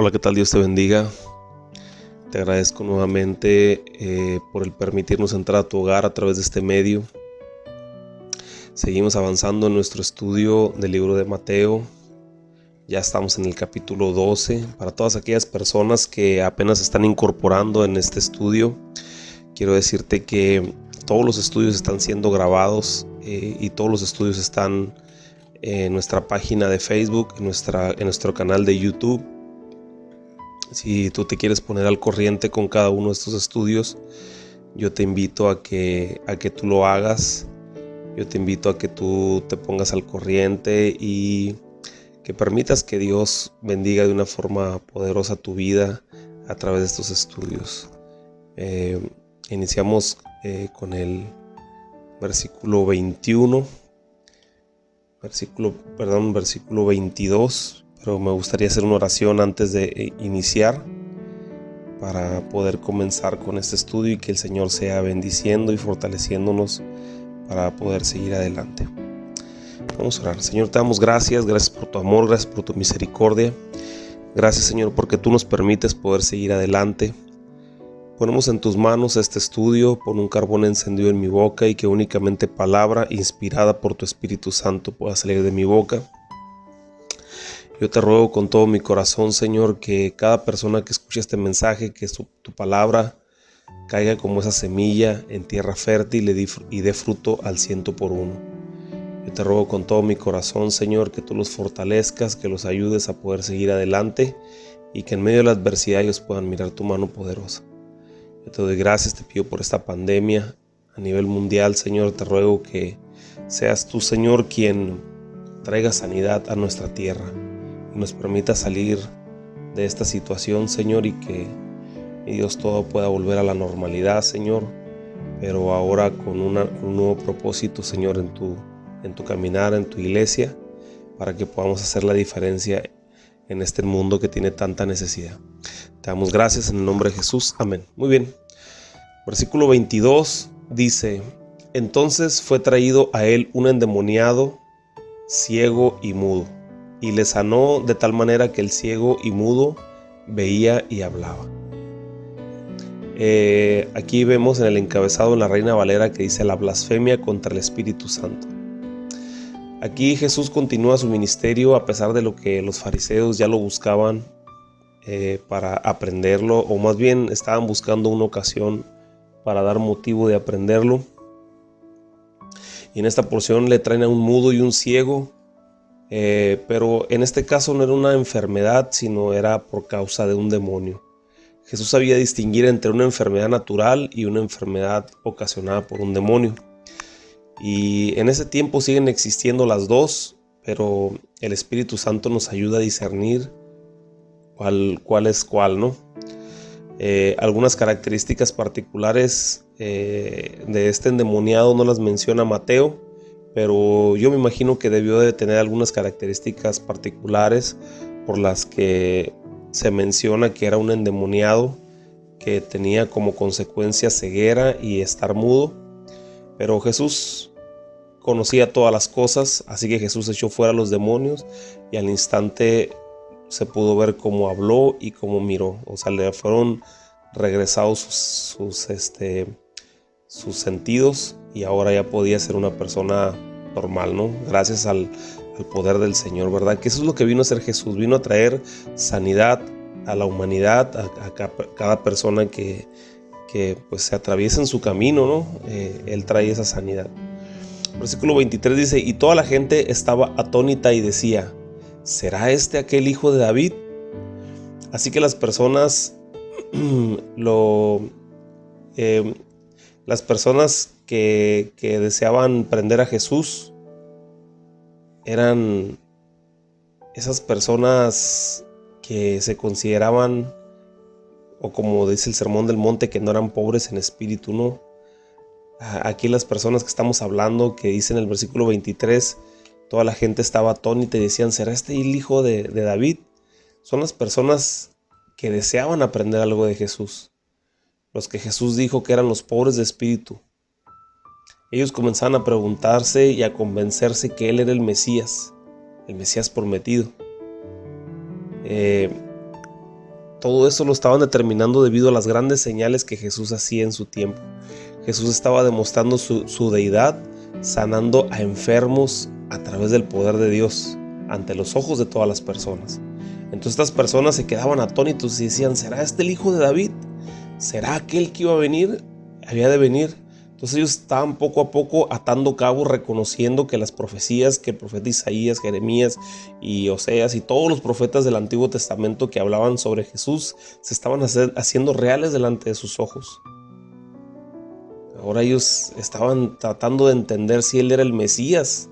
Hola, ¿qué tal? Dios te bendiga. Te agradezco nuevamente por el permitirnos entrar a tu hogar a través de este medio. Seguimos avanzando en nuestro estudio del libro de Mateo. Ya estamos en el capítulo 12. Para todas aquellas personas que apenas están incorporando en este estudio, quiero decirte que todos los estudios están siendo grabados y todos los estudios están en nuestra página de Facebook, en nuestro canal de YouTube. Si tú te quieres poner al corriente con cada uno de estos estudios, yo te invito a que tú lo hagas. Yo te invito a que tú te pongas al corriente y que permitas que Dios bendiga de una forma poderosa tu vida a través de estos estudios. Iniciamos con el versículo 21, versículo 22. Pero me gustaría hacer una oración antes de iniciar para poder comenzar con este estudio y que el Señor sea bendiciendo y fortaleciéndonos para poder seguir adelante. Vamos a orar. Señor, te damos gracias por tu amor, gracias por tu misericordia. Gracias, Señor, porque tú nos permites poder seguir adelante. Ponemos en tus manos este estudio, pon un carbón encendido en mi boca y que únicamente palabra inspirada por tu Espíritu Santo pueda salir de mi boca. Yo te ruego con todo mi corazón, Señor, que cada persona que escuche este mensaje, que tu palabra caiga como esa semilla en tierra fértil y dé fruto al 100%. Yo te ruego con todo mi corazón, Señor, que tú los fortalezcas, que los ayudes a poder seguir adelante y que en medio de la adversidad ellos puedan mirar tu mano poderosa. Yo te doy gracias, te pido por esta pandemia a nivel mundial, Señor. Te ruego que seas tú, Señor, quien traiga sanidad a nuestra tierra y nos permita salir de esta situación, Señor, y que mi Dios todo pueda volver a la normalidad, Señor, pero ahora con un nuevo propósito, Señor, en tu caminar, en tu iglesia, para que podamos hacer la diferencia en este mundo que tiene tanta necesidad. Te damos gracias en el nombre de Jesús. Amén. Muy bien. Versículo 22 dice: Entonces fue traído a él un endemoniado, ciego y mudo, y le sanó de tal manera que el ciego y mudo veía y hablaba. Aquí vemos en el encabezado en la Reina Valera que dice: la blasfemia contra el Espíritu Santo. Aquí Jesús continúa su ministerio a pesar de lo que los fariseos ya lo buscaban para aprenderlo, o más bien estaban buscando una ocasión para dar motivo de aprenderlo. Y en esta porción le traen a un mudo y un ciego, pero en este caso no era una enfermedad, sino era por causa de un demonio. Jesús sabía distinguir entre una enfermedad natural y una enfermedad ocasionada por un demonio. Y en ese tiempo siguen existiendo las dos, pero el Espíritu Santo nos ayuda a discernir cuál es cuál, ¿no? Algunas características particulares de este endemoniado no las menciona Mateo, pero yo me imagino que debió de tener algunas características particulares por las que se menciona que era un endemoniado que tenía como consecuencia ceguera y estar mudo. Pero Jesús conocía todas las cosas, así que Jesús echó fuera a los demonios y al instante se pudo ver cómo habló y cómo miró. O sea, le fueron regresados sus sentidos y ahora ya podía ser una persona normal, ¿no? Gracias al poder del Señor, ¿verdad? Que eso es lo que vino a hacer Jesús. Vino a traer sanidad a la humanidad, a cada persona que pues se atraviesa en su camino, ¿no? Él trae esa sanidad. Versículo 23 dice: y toda la gente estaba atónita y decía: ¿será este aquel hijo de David? Así que las personas que deseaban prender a Jesús eran esas personas que se consideraban, o como dice el Sermón del Monte, que no eran pobres en espíritu, ¿no? Aquí las personas que estamos hablando, que dicen en el versículo 23, toda la gente estaba atónita y decían: ¿será este el hijo de David? Son las personas que deseaban aprender algo de Jesús, los que Jesús dijo que eran los pobres de espíritu. Ellos comenzaban a preguntarse y a convencerse que Él era el Mesías prometido. todo eso lo estaban determinando debido a las grandes señales que Jesús hacía en su tiempo. Jesús estaba demostrando su deidad, sanando a enfermos a través del poder de Dios, ante los ojos de todas las personas. Entonces estas personas se quedaban atónitos y decían, ¿será este el hijo de David? ¿Será aquel que iba a venir? Había de venir. Entonces ellos estaban poco a poco atando cabos, reconociendo que las profecías que el profeta Isaías, Jeremías y Oseas y todos los profetas del Antiguo Testamento que hablaban sobre Jesús se estaban haciendo reales delante de sus ojos. Ahora ellos estaban tratando de entender si él era el Mesías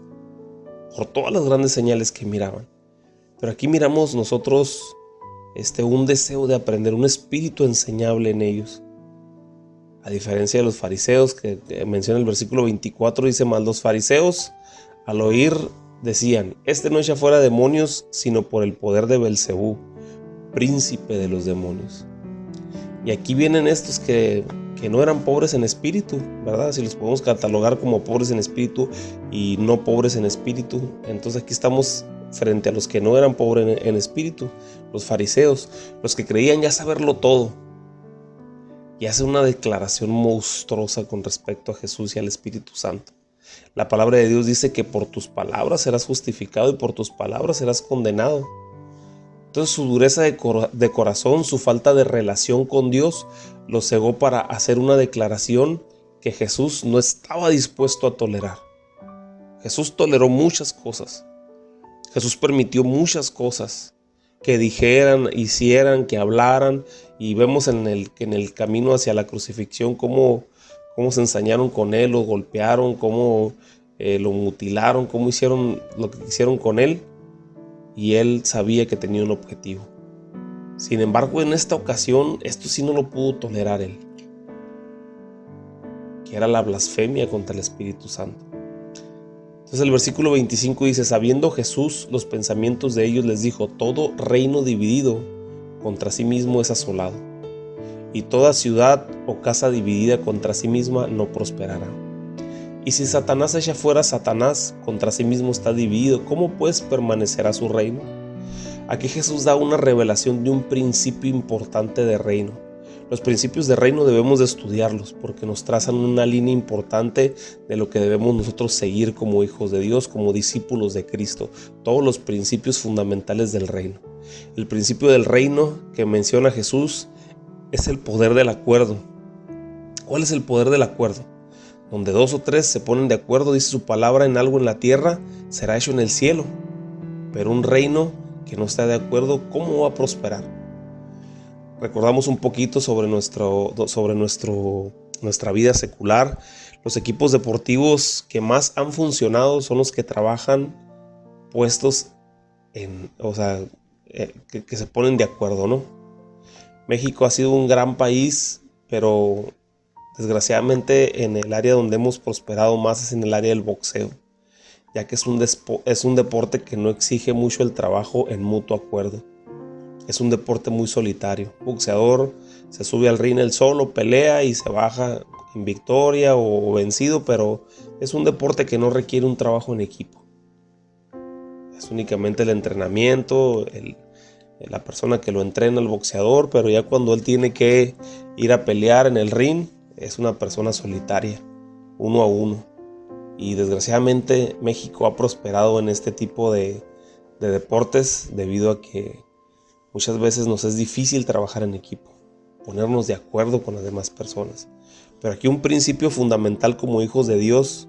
por todas las grandes señales que miraban. Pero aquí miramos nosotros un deseo de aprender, un espíritu enseñable en ellos. A diferencia de los fariseos que menciona el versículo 24, dice, mas los fariseos al oír decían, este no echa fuera demonios, sino por el poder de Belcebú, príncipe de los demonios. Y aquí vienen estos que no eran pobres en espíritu, ¿verdad? Si los podemos catalogar como pobres en espíritu y no pobres en espíritu. Entonces aquí estamos frente a los que no eran pobres en espíritu, los fariseos, los que creían ya saberlo todo. Y hace una declaración monstruosa con respecto a Jesús y al Espíritu Santo. La palabra de Dios dice que por tus palabras serás justificado y por tus palabras serás condenado. Entonces su dureza de corazón, su falta de relación con Dios, los cegó para hacer una declaración que Jesús no estaba dispuesto a tolerar. Jesús toleró muchas cosas. Jesús permitió muchas cosas que dijeran, hicieran, que hablaran, y vemos en el camino hacia la crucifixión cómo se ensañaron con él, lo golpearon, cómo lo mutilaron, cómo hicieron lo que hicieron con él, y él sabía que tenía un objetivo. Sin embargo, en esta ocasión, esto sí no lo pudo tolerar él, que era la blasfemia contra el Espíritu Santo. Entonces el versículo 25 dice, sabiendo Jesús los pensamientos de ellos, les dijo, todo reino dividido contra sí mismo es asolado, y toda ciudad o casa dividida contra sí misma no prosperará. Y si Satanás echa fuera a Satanás, contra sí mismo está dividido, ¿cómo pues permanecerá su reino? Aquí Jesús da una revelación de un principio importante de reino. Los principios de reino debemos de estudiarlos porque nos trazan una línea importante de lo que debemos nosotros seguir como hijos de Dios, como discípulos de Cristo. Todos los principios fundamentales del reino. El principio del reino que menciona Jesús es el poder del acuerdo. ¿Cuál es el poder del acuerdo? Donde dos o tres se ponen de acuerdo, dice su palabra, en algo en la tierra, será hecho en el cielo. Pero un reino que no está de acuerdo, ¿cómo va a prosperar? Recordamos un poquito sobre nuestra vida secular. Los equipos deportivos que más han funcionado son los que trabajan puestos que se ponen de acuerdo, ¿no? México ha sido un gran país, pero desgraciadamente en el área donde hemos prosperado más es en el área del boxeo, ya que es un deporte que no exige mucho el trabajo en mutuo acuerdo. Es un deporte muy solitario. Un boxeador se sube al ring él solo, pelea y se baja en victoria o vencido, pero es un deporte que no requiere un trabajo en equipo. Es únicamente el entrenamiento, la persona que lo entrena, el boxeador, pero ya cuando él tiene que ir a pelear en el ring, es una persona solitaria, uno a uno. Y desgraciadamente México ha prosperado en este tipo de deportes debido a que muchas veces nos es difícil trabajar en equipo, ponernos de acuerdo con las demás personas. Pero aquí un principio fundamental como hijos de Dios,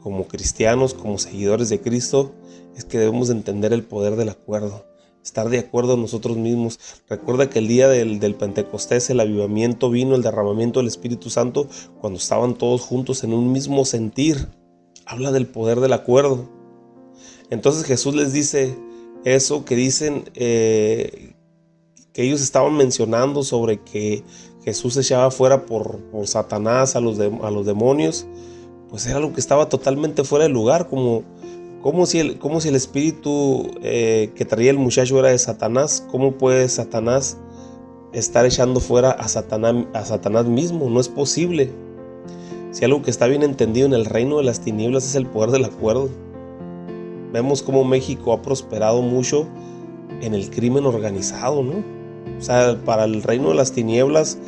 como cristianos, como seguidores de Cristo, es que debemos de entender el poder del acuerdo, estar de acuerdo nosotros mismos. Recuerda que el día del Pentecostés, el avivamiento vino, el derramamiento del Espíritu Santo, cuando estaban todos juntos en un mismo sentir. Habla del poder del acuerdo. Entonces Jesús les dice eso que dicen que ellos estaban mencionando sobre que Jesús echaba fuera por Satanás a los demonios, pues era algo que estaba totalmente fuera de lugar, como si el espíritu que traía el muchacho era de Satanás. ¿Cómo puede Satanás estar echando fuera a Satanás mismo? No es posible. Si algo que está bien entendido en el reino de las tinieblas es el poder del acuerdo. Vemos cómo México ha prosperado mucho en el crimen organizado, ¿no? O sea, para el reino de las tinieblas,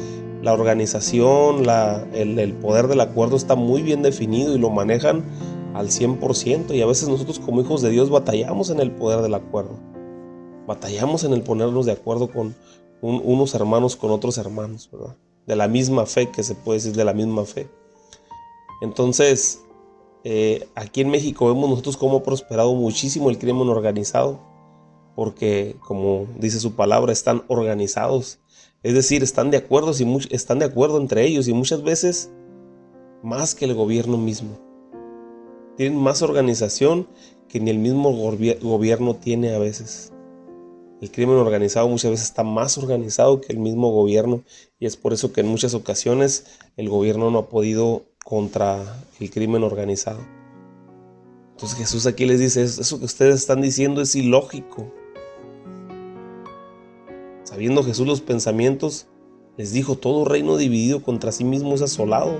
la organización, el poder del acuerdo está muy bien definido y lo manejan al 100%. Y a veces nosotros como hijos de Dios batallamos en el poder del acuerdo. Batallamos en el ponernos de acuerdo con unos hermanos con otros hermanos, ¿verdad? De la misma fe, que se puede decir de la misma fe. Entonces, aquí en México vemos nosotros cómo ha prosperado muchísimo el crimen organizado, porque como dice su palabra, están organizados. Es decir, están de acuerdo entre ellos, y muchas veces más que el gobierno mismo. Tienen más organización que ni el mismo gobierno tiene a veces. El crimen organizado muchas veces está más organizado que el mismo gobierno, y es por eso que en muchas ocasiones el gobierno no ha podido contra el crimen organizado. Entonces Jesús aquí les dice, eso que ustedes están diciendo es ilógico. Sabiendo Jesús los pensamientos, les dijo, todo reino dividido contra sí mismo es asolado,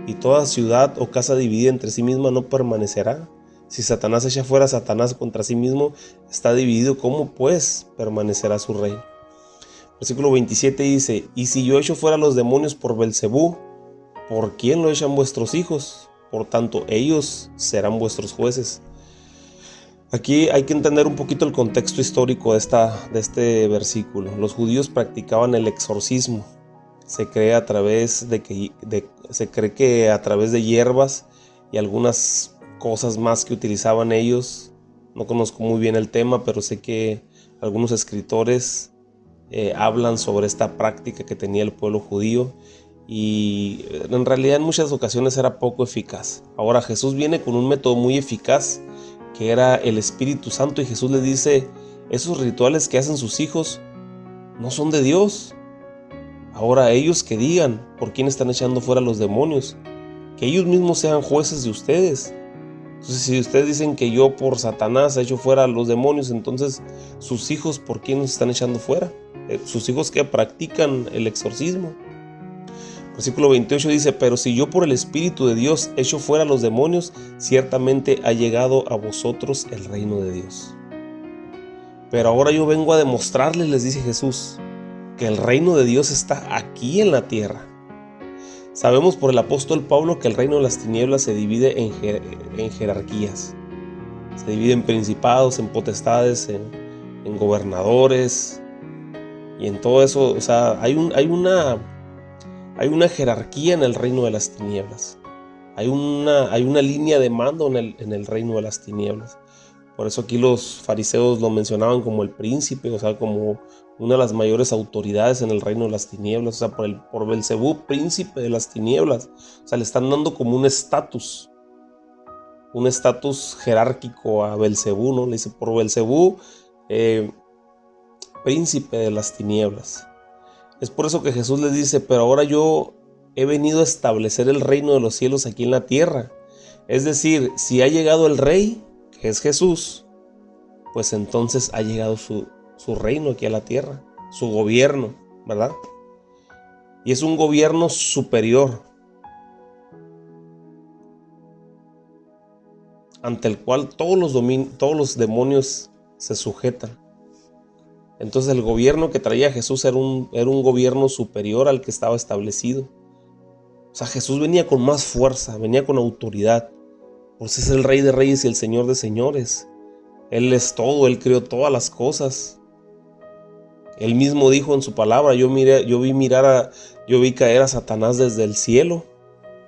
y toda ciudad o casa dividida entre sí misma no permanecerá. Si Satanás echa fuera a Satanás contra sí mismo, está dividido, ¿cómo pues permanecerá su reino? Versículo 27 dice, y si yo echo fuera a los demonios por Belcebú, ¿por quién lo echan vuestros hijos? Por tanto, ellos serán vuestros jueces. Aquí hay que entender un poquito el contexto histórico de este versículo. Los judíos practicaban el exorcismo. Se cree que a través de hierbas y algunas cosas más que utilizaban ellos. No conozco muy bien el tema, pero sé que algunos escritores hablan sobre esta práctica que tenía el pueblo judío, y en realidad en muchas ocasiones era poco eficaz. Ahora Jesús viene con un método muy eficaz, que era el Espíritu Santo, y Jesús les dice, esos rituales que hacen sus hijos no son de Dios. Ahora ellos que digan por quién están echando fuera los demonios, que ellos mismos sean jueces de ustedes. Entonces, si ustedes dicen que yo por Satanás he hecho fuera a los demonios, entonces sus hijos, ¿por quién los están echando fuera? Sus hijos que practican el exorcismo. Versículo 28 dice, pero si yo por el Espíritu de Dios echo fuera a los demonios, ciertamente ha llegado a vosotros el reino de Dios. Pero ahora yo vengo a demostrarles, les dice Jesús, que el reino de Dios está aquí en la tierra. Sabemos por el apóstol Pablo que el reino de las tinieblas se divide en jerarquías. Se divide en principados, en potestades, en gobernadores, y en todo eso. O sea, hay una jerarquía en el reino de las tinieblas. Hay una línea de mando en el reino de las tinieblas. Por eso aquí los fariseos lo mencionaban como el príncipe, o sea, como una de las mayores autoridades en el reino de las tinieblas. O sea, por Belcebú, príncipe de las tinieblas. O sea, le están dando como un estatus jerárquico a Belcebú, ¿no? Le dice, por Belcebú, príncipe de las tinieblas. Es por eso que Jesús les dice, pero ahora yo he venido a establecer el reino de los cielos aquí en la tierra. Es decir, si ha llegado el rey, que es Jesús, pues entonces ha llegado su reino aquí a la tierra, su gobierno, ¿verdad? Y es un gobierno superior, ante el cual todos los demonios se sujetan. Entonces el gobierno que traía Jesús era un gobierno superior al que estaba establecido. O sea, Jesús venía con más fuerza, venía con autoridad. Pues es el Rey de Reyes y el Señor de Señores. Él es todo, Él creó todas las cosas. Él mismo dijo en su palabra, yo vi caer a Satanás desde el cielo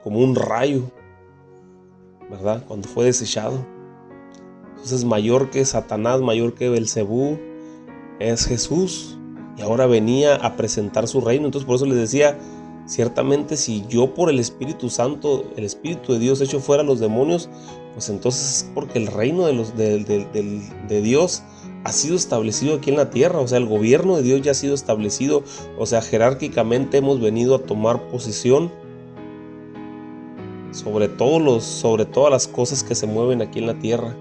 como un rayo, ¿verdad? Cuando fue desechado. Entonces mayor que Satanás, mayor que Belcebú, es Jesús, y ahora venía a presentar su reino. Entonces por eso les decía, ciertamente si yo por el Espíritu Santo, el Espíritu de Dios echo fuera a los demonios, pues entonces es porque el reino de Dios ha sido establecido aquí en la tierra. O sea, el gobierno de Dios ya ha sido establecido. O sea, jerárquicamente hemos venido a tomar posición sobre todas las cosas que se mueven aquí en la tierra.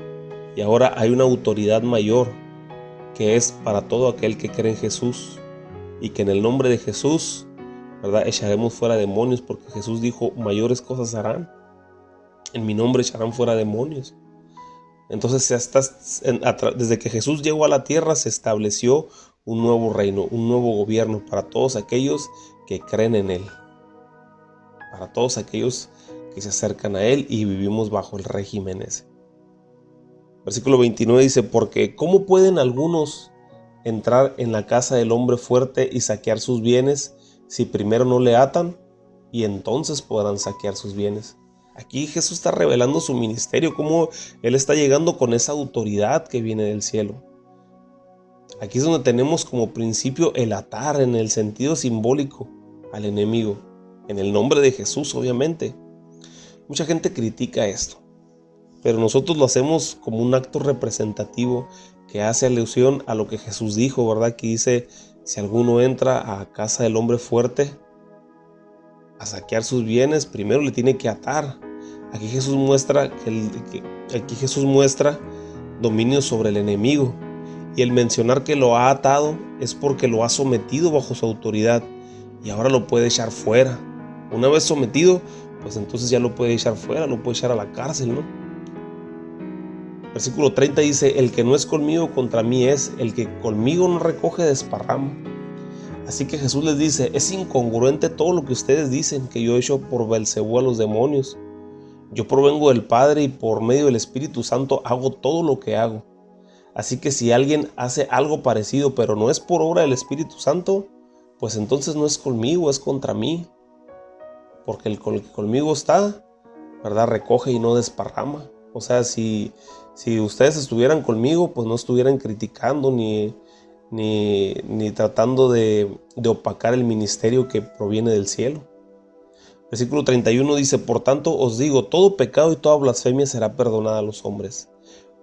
Y ahora hay una autoridad mayor, que es para todo aquel que cree en Jesús, y que en el nombre de Jesús, ¿verdad?, echaremos fuera demonios, porque Jesús dijo, mayores cosas harán, en mi nombre echarán fuera demonios. Entonces desde que Jesús llegó a la tierra se estableció un nuevo reino, un nuevo gobierno para todos aquellos que creen en Él, para todos aquellos que se acercan a Él y vivimos bajo el régimen ese. Versículo 29 dice, porque ¿cómo pueden algunos entrar en la casa del hombre fuerte y saquear sus bienes si primero no le atan? Y entonces podrán saquear sus bienes. Aquí Jesús está revelando su ministerio, cómo Él está llegando con esa autoridad que viene del cielo. Aquí es donde tenemos como principio el atar en el sentido simbólico al enemigo, en el nombre de Jesús, obviamente. Mucha gente critica esto, pero nosotros lo hacemos como un acto representativo que hace alusión a lo que Jesús dijo, ¿verdad? Que dice, si alguno entra a casa del hombre fuerte a saquear sus bienes, primero le tiene que atar. Aquí Jesús muestra dominio sobre el enemigo. Y el mencionar que lo ha atado es porque lo ha sometido bajo su autoridad y ahora lo puede echar fuera. Una vez sometido, pues entonces ya lo puede echar fuera, lo puede echar a la cárcel, ¿no? Versículo 30 dice, el que no es conmigo contra mí es, el que conmigo no recoge desparrama. Así que Jesús les dice, es incongruente todo lo que ustedes dicen que yo he hecho por Belcebú a los demonios. Yo provengo del Padre y por medio del Espíritu Santo hago todo lo que hago. Así que si alguien hace algo parecido pero no es por obra del Espíritu Santo, pues entonces no es conmigo, es contra mí. Porque el que conmigo está, ¿verdad? Recoge y no desparrama. O sea, si ustedes estuvieran conmigo, pues no estuvieran criticando ni tratando de opacar el ministerio que proviene del cielo. Versículo 31 dice, por tanto os digo, todo pecado y toda blasfemia será perdonada a los hombres,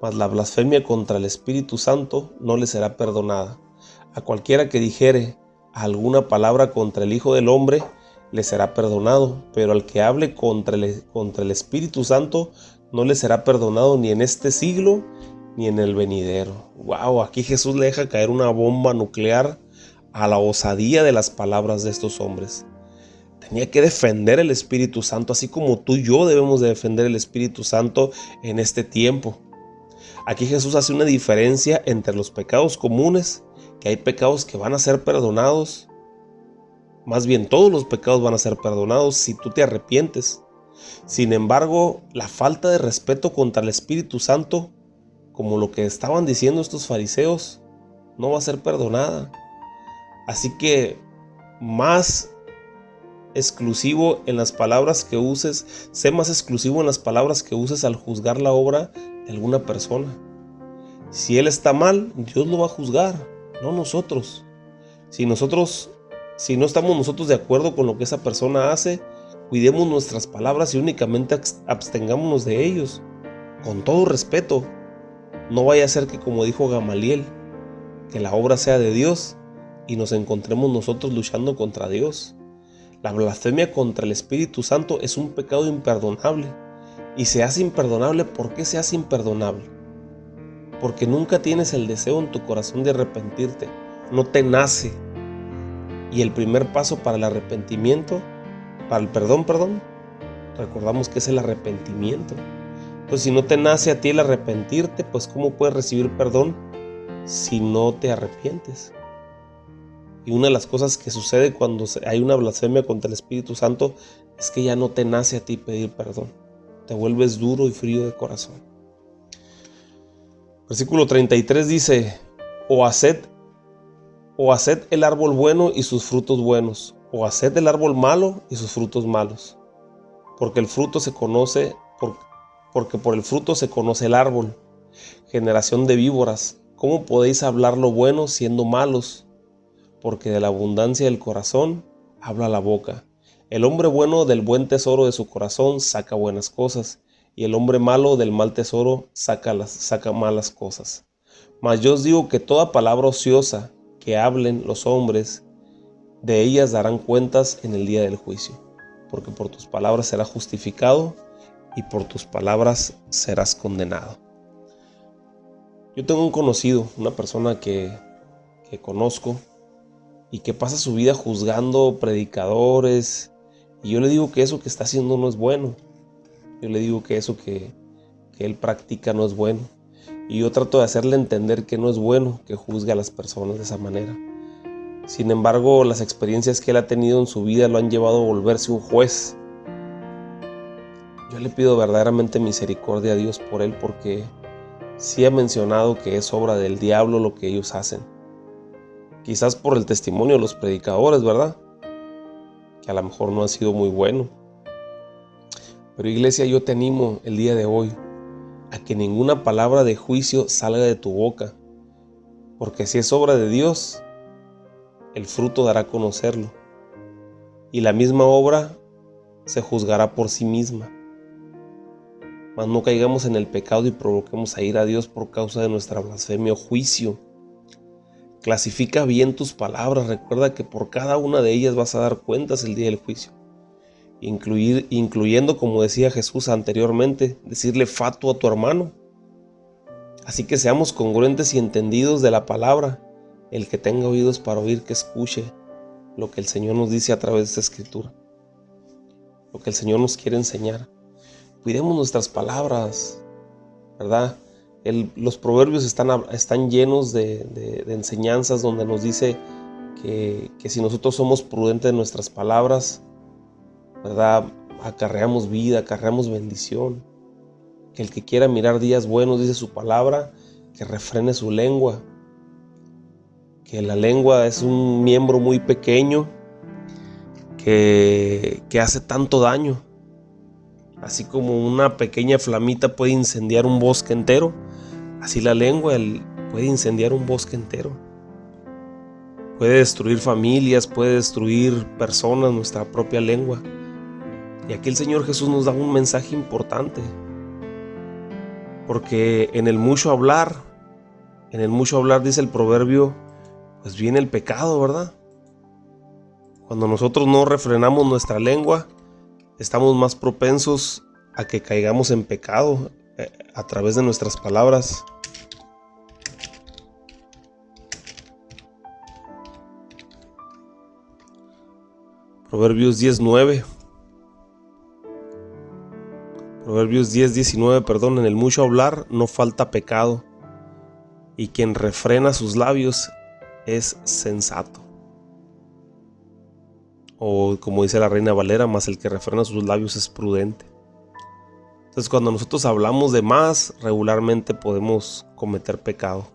mas la blasfemia contra el Espíritu Santo no le será perdonada. A cualquiera que dijere alguna palabra contra el Hijo del Hombre, le será perdonado, pero al que hable contra el Espíritu Santo, no le será perdonado ni en este siglo, ni en el venidero. Wow, aquí Jesús le deja caer una bomba nuclear a la osadía de las palabras de estos hombres. Tenía que defender el Espíritu Santo, así como tú y yo debemos de defender el Espíritu Santo en este tiempo. Aquí Jesús hace una diferencia entre los pecados comunes, que hay pecados que van a ser perdonados. Más bien, todos los pecados van a ser perdonados si tú te arrepientes. Sin embargo, la falta de respeto contra el Espíritu Santo, como lo que estaban diciendo estos fariseos, no va a ser perdonada. Así que más exclusivo en las palabras que uses, sé más exclusivo en las palabras que uses al juzgar la obra de alguna persona. Si él está mal, Dios lo va a juzgar, no nosotros. Si no estamos nosotros de acuerdo con lo que esa persona hace, cuidemos nuestras palabras y únicamente abstengámonos de ellos, con todo respeto. No vaya a ser que, como dijo Gamaliel, que la obra sea de Dios y nos encontremos nosotros luchando contra Dios. La blasfemia contra el Espíritu Santo es un pecado imperdonable. Y se hace imperdonable. ¿Por qué se hace imperdonable? Porque nunca tienes el deseo en tu corazón de arrepentirte. No te nace. Y el primer paso para el arrepentimiento, para el perdón, recordamos que es el arrepentimiento. Entonces, si no te nace a ti el arrepentirte, pues ¿cómo puedes recibir perdón si no te arrepientes? Y una de las cosas que sucede cuando hay una blasfemia contra el Espíritu Santo es que ya no te nace a ti pedir perdón. Te vuelves duro y frío de corazón. Versículo 33 dice, o haced el árbol bueno y sus frutos buenos, o haced el árbol malo y sus frutos malos. Porque por el fruto se conoce el árbol. Generación de víboras, ¿cómo podéis hablar lo bueno siendo malos? Porque de la abundancia del corazón habla la boca. El hombre bueno del buen tesoro de su corazón saca buenas cosas, y el hombre malo del mal tesoro saca malas cosas. Mas yo os digo que toda palabra ociosa que hablen los hombres, de ellas darán cuentas en el día del juicio. Porque por tus palabras serás justificado, y por tus palabras serás condenado. Yo tengo un conocido, una persona que conozco, y que pasa su vida juzgando predicadores, y yo le digo que eso que está haciendo no es bueno. Yo le digo que eso que él practica no es bueno. y yo trato de hacerle entender que no es bueno que juzgue a las personas de esa manera. Sin embargo, las experiencias que él ha tenido en su vida lo han llevado a volverse un juez. Yo le pido verdaderamente misericordia a Dios por él, porque sí ha mencionado que es obra del diablo lo que ellos hacen. Quizás por el testimonio de los predicadores, ¿verdad? Que a lo mejor no ha sido muy bueno. Pero iglesia, yo te animo el día de hoy a que ninguna palabra de juicio salga de tu boca, porque si es obra de Dios, el fruto dará a conocerlo, y la misma obra se juzgará por sí misma. Mas no caigamos en el pecado y provoquemos a ir a Dios por causa de nuestra blasfemia o juicio. Clasifica bien tus palabras, recuerda que por cada una de ellas vas a dar cuentas el día del juicio. Incluyendo, como decía Jesús anteriormente, decirle fatuo a tu hermano. Así que seamos congruentes y entendidos de la palabra. El que tenga oídos para oír, que escuche lo que el Señor nos dice a través de esta escritura, lo que el Señor nos quiere enseñar. Cuidemos nuestras palabras, ¿verdad? Los proverbios están llenos de enseñanzas donde nos dice que si nosotros somos prudentes en nuestras palabras, ¿verdad?, acarreamos vida, acarreamos bendición. Que el que quiera mirar días buenos, dice su palabra, que refrene su lengua. Que la lengua es un miembro muy pequeño que hace tanto daño. Así como una pequeña flamita puede incendiar un bosque entero, así la lengua puede incendiar un bosque entero. Puede destruir familias, puede destruir personas, nuestra propia lengua. Y aquí el Señor Jesús nos da un mensaje importante. Porque en el mucho hablar dice el proverbio, pues viene el pecado, ¿verdad? Cuando nosotros no refrenamos nuestra lengua, estamos más propensos a que caigamos en pecado a través de nuestras palabras. Proverbios 10:9. Proverbios 10:19, en el mucho hablar no falta pecado, y quien refrena sus labios es sensato. O como dice la Reina Valera, más el que refrena sus labios es prudente. Entonces, cuando nosotros hablamos de más, regularmente podemos cometer pecado.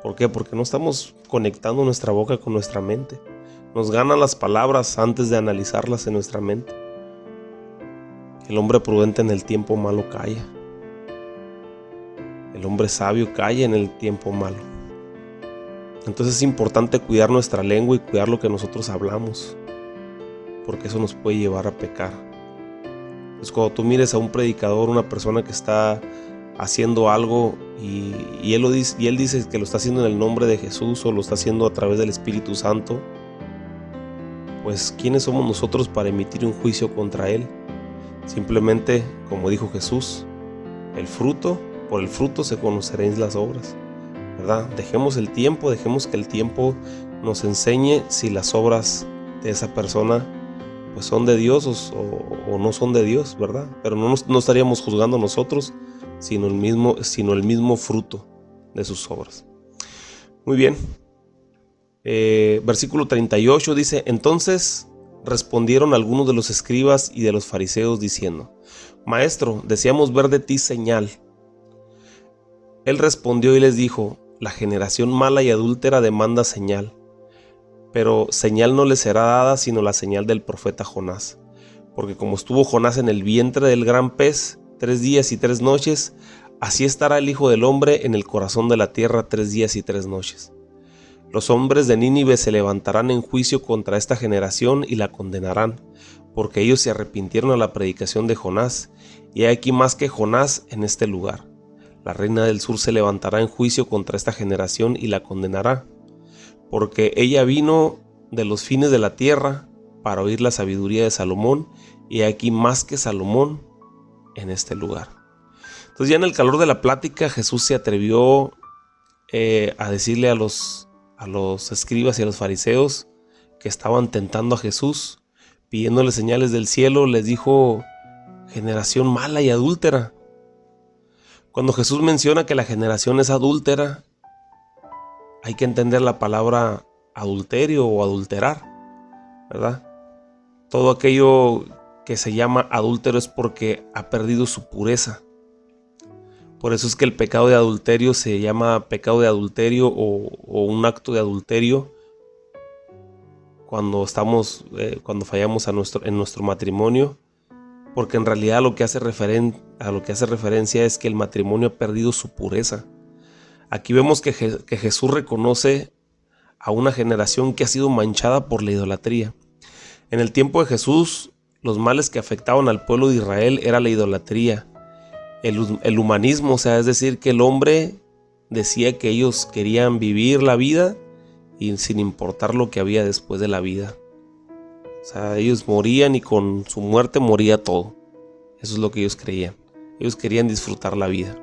¿Por qué? Porque no estamos conectando nuestra boca con nuestra mente. Nos ganan las palabras antes de analizarlas en nuestra mente. El hombre prudente en el tiempo malo calla. El hombre sabio calla en el tiempo malo. Entonces es importante cuidar nuestra lengua y cuidar lo que nosotros hablamos, porque eso nos puede llevar a pecar. Entonces, cuando tú mires a un predicador, una persona que está haciendo algo y él dice que lo está haciendo en el nombre de Jesús o lo está haciendo a través del Espíritu Santo, pues ¿quiénes somos nosotros para emitir un juicio contra él? Simplemente, como dijo Jesús, por el fruto se conoceréis las obras, ¿verdad? Dejemos que el tiempo nos enseñe si las obras de esa persona pues son de Dios o no son de Dios, ¿verdad? Pero no estaríamos juzgando nosotros, sino el mismo fruto de sus obras. Muy bien. Versículo 38 dice: entonces respondieron algunos de los escribas y de los fariseos diciendo: Maestro, deseamos ver de ti señal. Él respondió y les dijo: la generación mala y adúltera demanda señal, pero señal no le será dada sino la señal del profeta Jonás. Porque como estuvo Jonás en el vientre del gran pez 3 días y 3 noches, así estará el Hijo del Hombre en el corazón de la tierra 3 días y 3 noches. Los hombres de Nínive se levantarán en juicio contra esta generación y la condenarán, porque ellos se arrepintieron a la predicación de Jonás, y hay aquí más que Jonás en este lugar. La reina del sur se levantará en juicio contra esta generación y la condenará, porque ella vino de los fines de la tierra para oír la sabiduría de Salomón, y hay aquí más que Salomón en este lugar. Entonces, ya en el calor de la plática, Jesús se atrevió a decirle a los escribas y a los fariseos que estaban tentando a Jesús, pidiéndole señales del cielo, les dijo: generación mala y adúltera. Cuando Jesús menciona que la generación es adúltera, hay que entender la palabra adulterio o adulterar, ¿verdad? Todo aquello que se llama adúltero es porque ha perdido su pureza. Por eso es que el pecado de adulterio se llama pecado de adulterio o un acto de adulterio cuando fallamos en nuestro matrimonio, porque en realidad a lo que hace referencia es que el matrimonio ha perdido su pureza. Aquí vemos que Jesús reconoce a una generación que ha sido manchada por la idolatría. En el tiempo de Jesús, los males que afectaban al pueblo de Israel era la idolatría, el humanismo, o sea, es decir, que el hombre decía que ellos querían vivir la vida y sin importar lo que había después de la vida. O sea, ellos morían y con su muerte moría todo. Eso es lo que ellos creían. Ellos querían disfrutar la vida.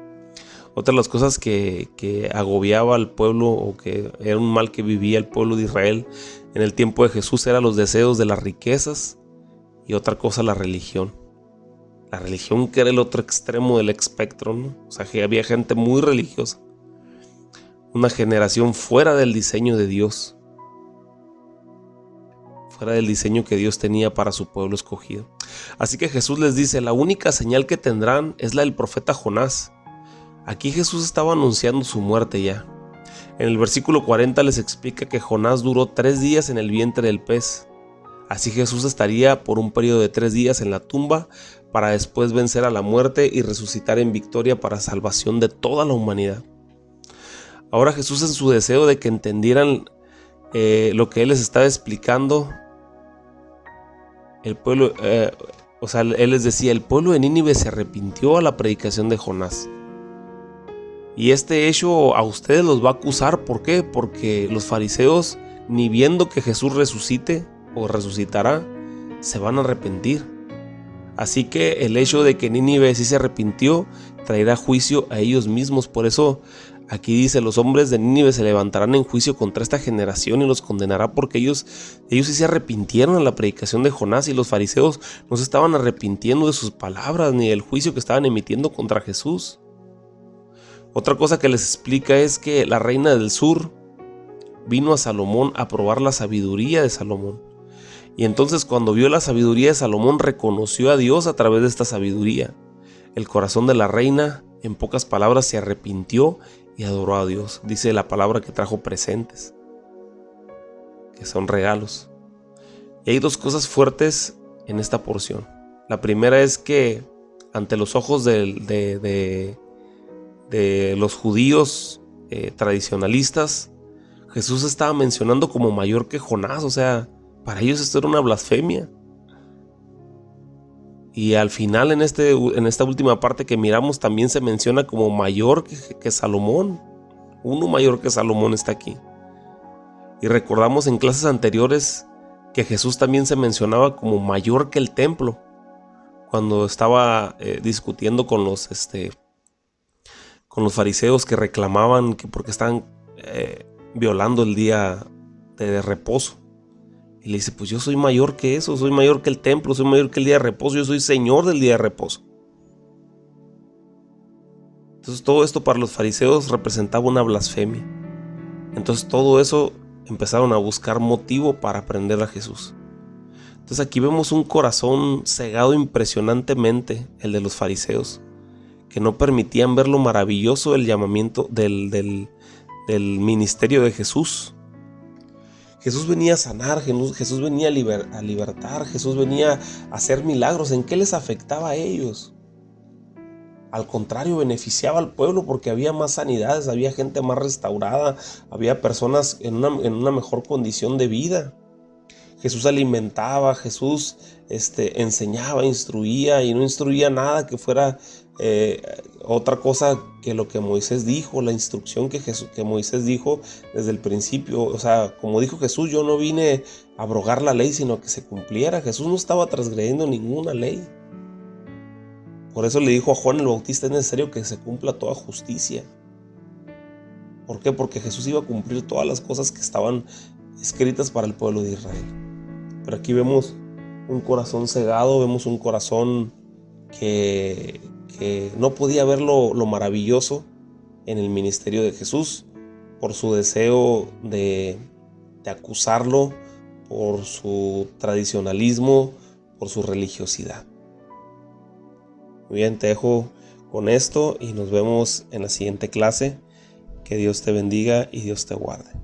Otra de las cosas que agobiaba al pueblo, o que era un mal que vivía el pueblo de Israel en el tiempo de Jesús, eran los deseos de las riquezas, y otra cosa, la religión. La religión, que era el otro extremo del espectro, ¿no? O sea, que había gente muy religiosa. Una generación fuera del diseño de Dios. Fuera del diseño que Dios tenía para su pueblo escogido. Así que Jesús les dice, la única señal que tendrán es la del profeta Jonás. Aquí Jesús estaba anunciando su muerte ya. En el versículo 40 les explica que Jonás duró 3 días en el vientre del pez. Así Jesús estaría por un periodo de 3 días en la tumba para después vencer a la muerte y resucitar en victoria para salvación de toda la humanidad. Ahora Jesús, en su deseo de que entendieran lo que Él les estaba explicando, el pueblo, Él les decía, el pueblo de Nínive se arrepintió a la predicación de Jonás. Y este hecho a ustedes los va a acusar. ¿Por qué? Porque los fariseos, ni viendo que Jesús resucite o resucitará, se van a arrepentir. Así que el hecho de que Nínive sí se arrepintió traerá juicio a ellos mismos. Por eso aquí dice, los hombres de Nínive se levantarán en juicio contra esta generación y los condenará, porque ellos sí se arrepintieron a la predicación de Jonás, y los fariseos no se estaban arrepintiendo de sus palabras ni del juicio que estaban emitiendo contra Jesús. Otra cosa que les explica es que la reina del sur vino a Salomón a probar la sabiduría de Salomón. Y entonces, cuando vio la sabiduría de Salomón, reconoció a Dios a través de esta sabiduría. El corazón de la reina, en pocas palabras, se arrepintió y adoró a Dios. Dice la palabra que trajo presentes, que son regalos. Y hay 2 cosas fuertes en esta porción. La primera es que ante los ojos de los judíos tradicionalistas, Jesús estaba mencionando como mayor que Jonás. O sea, para ellos esto era una blasfemia. Y al final, en esta última parte que miramos, también se menciona como mayor que Salomón. Uno mayor que Salomón está aquí. Y recordamos en clases anteriores que Jesús también se mencionaba como mayor que el templo, cuando estaba discutiendo con los fariseos, que reclamaban que porque estaban violando el día de reposo. Y le dice, pues yo soy mayor que eso, soy mayor que el templo, soy mayor que el día de reposo, yo soy Señor del día de reposo. Entonces todo esto para los fariseos representaba una blasfemia. Entonces todo eso empezaron a buscar motivo para aprender a Jesús. Entonces aquí vemos un corazón cegado impresionantemente, el de los fariseos, que no permitían ver lo maravilloso del llamamiento del ministerio de Jesús. Jesús venía a sanar, Jesús venía a libertar, Jesús venía a hacer milagros. ¿En qué les afectaba a ellos? Al contrario, beneficiaba al pueblo, porque había más sanidades, había gente más restaurada, había personas en una mejor condición de vida. Jesús alimentaba, Jesús enseñaba, instruía, y no instruía nada que fuera otra cosa que lo que Moisés dijo, la instrucción que Moisés dijo desde el principio. O sea, como dijo Jesús, yo no vine a abrogar la ley, sino que se cumpliera. Jesús no estaba transgrediendo ninguna ley. Por eso le dijo a Juan el Bautista, es necesario que se cumpla toda justicia. ¿Por qué? Porque Jesús iba a cumplir todas las cosas que estaban escritas para el pueblo de Israel. Pero aquí vemos un corazón cegado, vemos un corazón que que no podía ver lo maravilloso en el ministerio de Jesús, por su deseo de acusarlo, por su tradicionalismo, por su religiosidad. Muy bien, te dejo con esto y nos vemos en la siguiente clase. Que Dios te bendiga y Dios te guarde.